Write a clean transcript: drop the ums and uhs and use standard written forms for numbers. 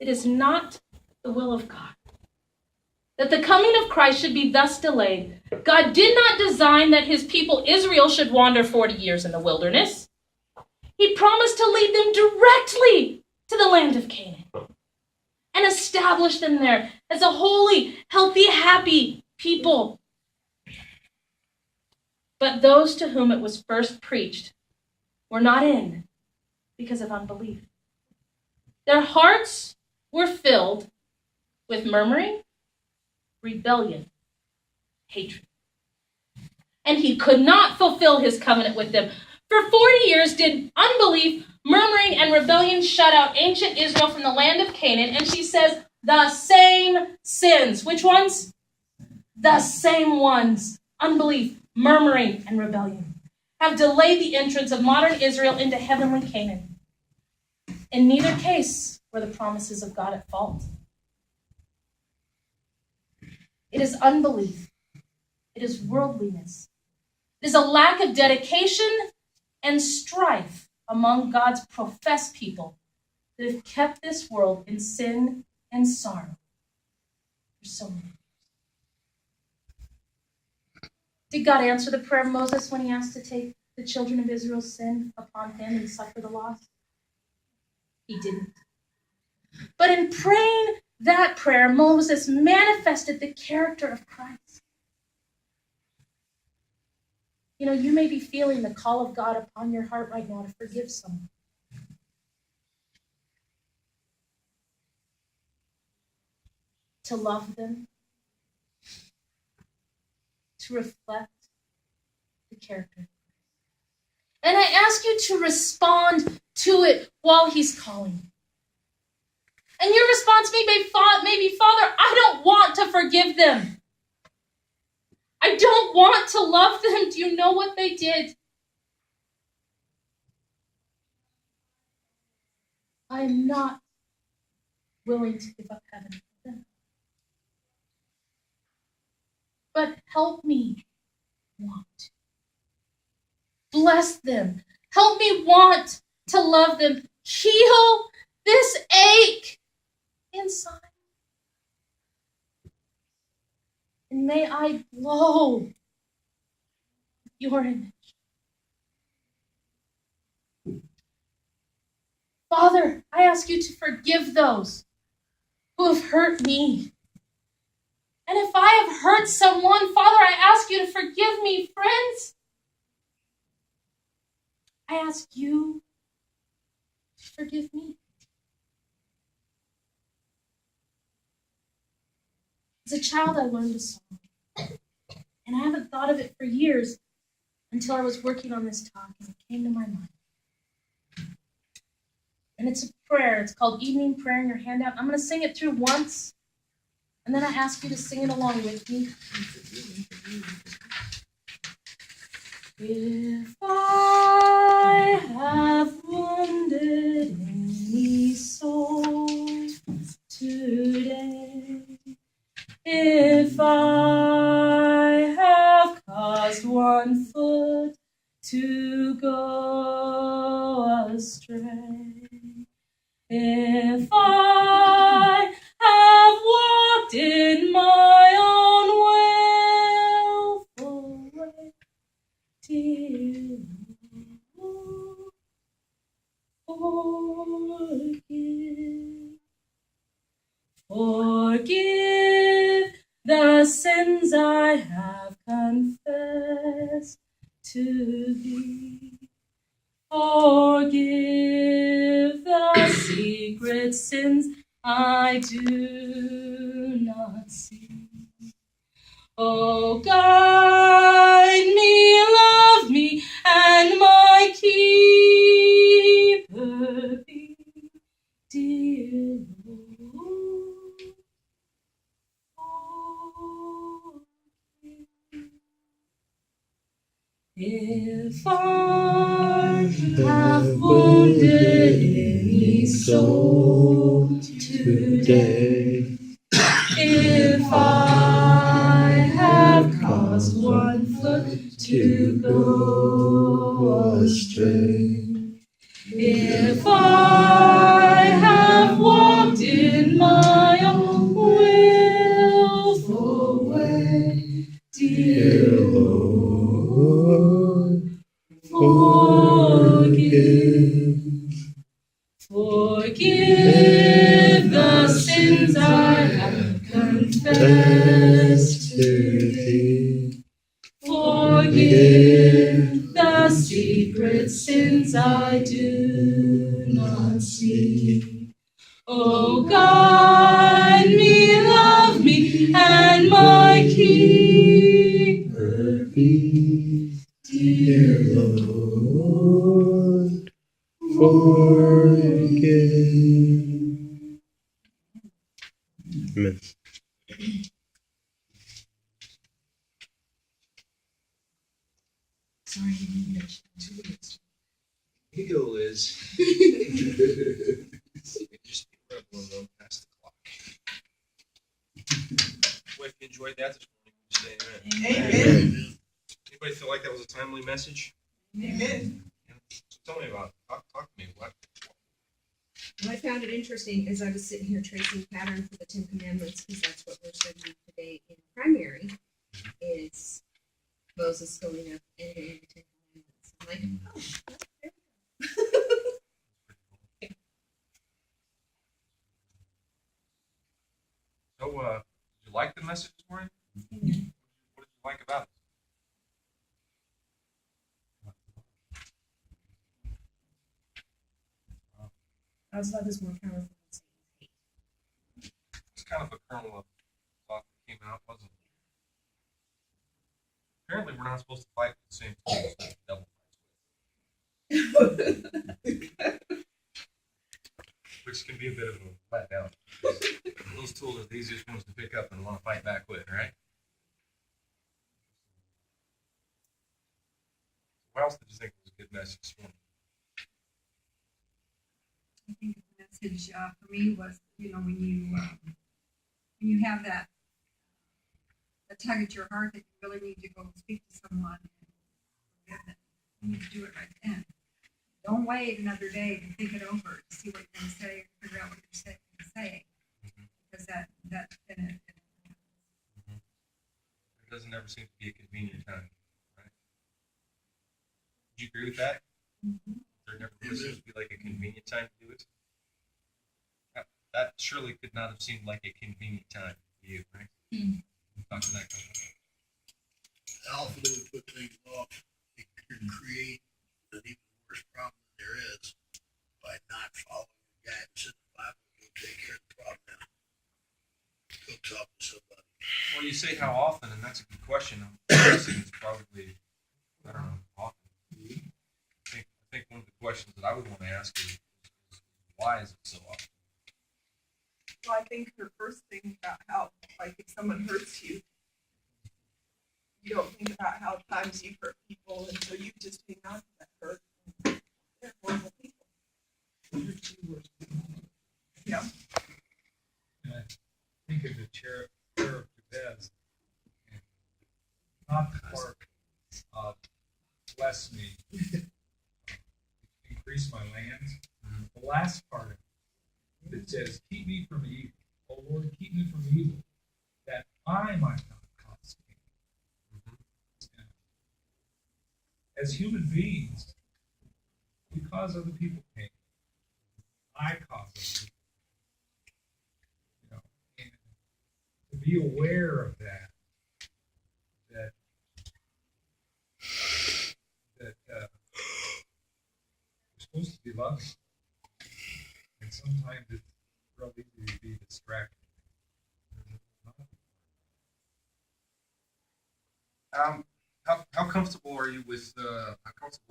It is not the will of God that the coming of Christ should be thus delayed. God did not design that his people Israel should wander 40 years in the wilderness. He promised to lead them directly to the land of Canaan and establish them there as a holy, healthy, happy people. But those to whom it was first preached were not in because of unbelief. Their hearts were filled with murmuring, rebellion, hatred. And he could not fulfill his covenant with them. For 40 years did unbelief, murmuring, and rebellion shut out ancient Israel from the land of Canaan. And she says, the same sins. Which ones? The same ones. Unbelief, murmuring, and rebellion have delayed the entrance of modern Israel into heavenly Canaan. In neither case were the promises of God at fault. It is unbelief. It is worldliness. It is a lack of dedication and strife among God's professed people that have kept this world in sin and sorrow for so many years. Did God answer the prayer of Moses when he asked to take the children of Israel's sin upon him and suffer the loss? He didn't. But in praying that prayer, Moses manifested the character of Christ. You know, you may be feeling the call of God upon your heart right now to forgive someone. To love them. To reflect the character of Christ. And I ask you to respond to it while he's calling. And your response may be, Father, I don't want to forgive them. I don't want to love them. Do you know what they did? I am not willing to give up heaven for them. But help me want to. Bless them. Help me want to love them. Heal this ache inside. And may I glow your image. Father, I ask you to forgive those who have hurt me. And if I have hurt someone, Father, I ask you to forgive me, friends. I ask you to forgive me. As a child, I learned a song, and I haven't thought of it for years until I was working on this talk, and it came to my mind. And it's a prayer. It's called Evening Prayer in your handout. I'm going to sing it through once, and then I ask you to sing it along with me. If I have wounded any soul today, if I have caused one foot to go astray, if I have walked in my own willful way, dear Lord, forgive the sins I have confessed to thee. Forgive the secret sins I do not see. Oh, guide me, love me, and my keeper be, dear Lord. If I have wounded any soul today, if I have caused one foot to go astray, if I have walked in Forgive the sins I have confessed to thee. Forgive the secret sins I do not see. Oh, guide me, love me, and my keeper be. Dear Lord, forgive. Amen. Sorry, Ego is. Just be rebel and run past the clock. Well, if you enjoyed that this morning, would you say amen? Amen. Anybody feel like that was a timely message? Amen. So tell me about it. Talk to me. What? What I found it interesting as I was sitting here tracing pattern for the 10 Commandments, because that's what we're studying today in primary, is Moses going up and getting the 10 Commandments. I'm like, oh, okay. So, did you like the message this morning? Amen. What did you like about it? God's love is more powerful than Satan's hate. It's kind of a kernel of thought that came out, wasn't it? Apparently, we're not supposed to fight with the same tools that the devil fights with, which can be a bit of a letdown. Those tools are the easiest ones to pick up and want to fight back with, right? What else did you think was a good message this morning? I think the message for me was, when you have that tug at your heart that you really need to go speak to someone and forgive them, you need to do it right then. Don't wait another day to think it over to see what you're going to say or figure out what you're saying, because that then It doesn't ever seem to be a convenient time, right? Would you agree with that? There never really seems to be like a convenient time to do it. That surely could not have seemed like a convenient time for you, right? Talk to that guy. Often we put things off, it can create an even worse problem than there is by not following the guidance in the Bible. You'll take care of the problem now. Go talk to somebody. Well, you say how often, and that's a good question. I'm guessing it's probably, I don't know, often. I think one of the questions that I would want to ask is why is it so often? Well, I think the first thing about how, like, if someone hurts you, you don't think about how times you've hurt people, and so you just hang on to that hurt. They're horrible people. Yeah. And I think of the cherub Jabez, and not the part of bless me, increase my lands. The last part of it, that says, keep me from evil. Oh Lord, keep me from evil, that I might not cause pain. As human beings, we cause other people pain. I cause other people. And to be aware of that we're supposed to be loving. And sometimes it's real easy to be distracted. How comfortable are you with how comfortable